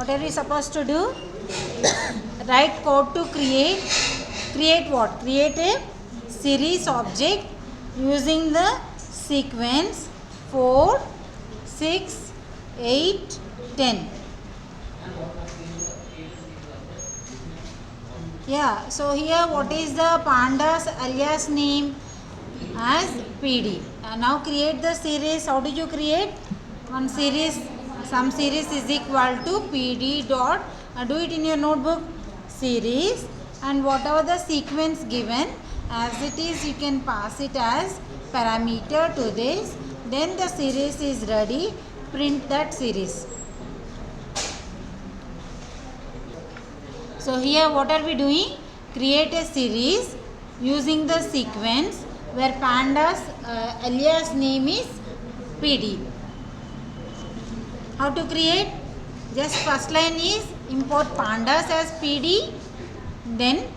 What are we supposed to do? Write code to create what? Create a series object using the sequence 4, 6, 8, 10. Yeah, so here what is the panda's alias name? As PD. Now create the series. How did you create? One series, some series is equal to PD dot, do it in your notebook, series, and whatever the sequence given as it is, you can pass it as parameter to this. Then the series is ready, print that series. So here what are we doing? Create a series using the sequence where panda's alias name is PD. How to create? Just first line is import pandas as PD, then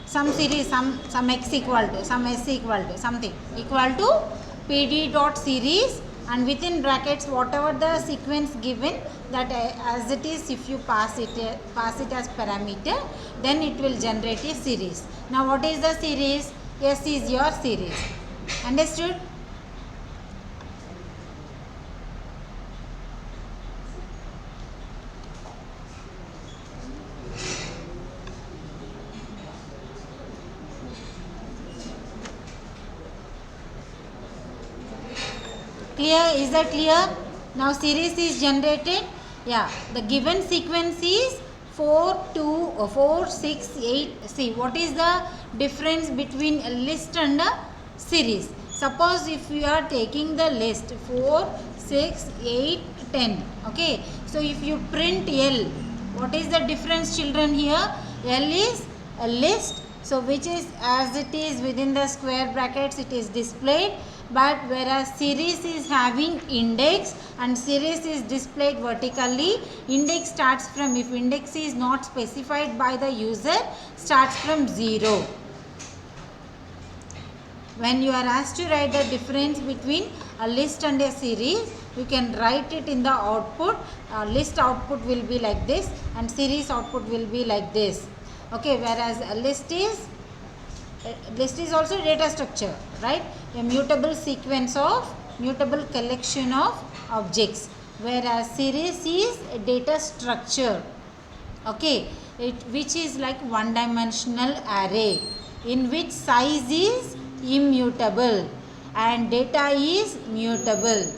some series, some x equal to, some s equal to, something equal to PD dot series, and within brackets whatever the sequence given, that as it is, if you pass it as parameter, then it will generate a series. Now what is the series? S is your series. Understood? Clear? Is that clear? Now series is generated. Yeah, the given sequence is 4, 2, 4, 6, 8. See, what is the difference between a list and a series? Suppose if you are taking the list 4, 6, 8, 10. Okay. So if you print L, what is the difference, children, here? L is a list. So which is as it is within the square brackets, it is displayed. But whereas series is having index and series is displayed vertically, index starts from, if index is not specified by the user, starts from 0. When you are asked to write the difference between a list and a series, you can write it in the output. List output will be like this and series output will be like this. Okay, whereas a list is also data structure, right? A mutable sequence of, mutable collection of objects, whereas series is a data structure. Okay, which is like one dimensional array in which size is immutable and data is mutable.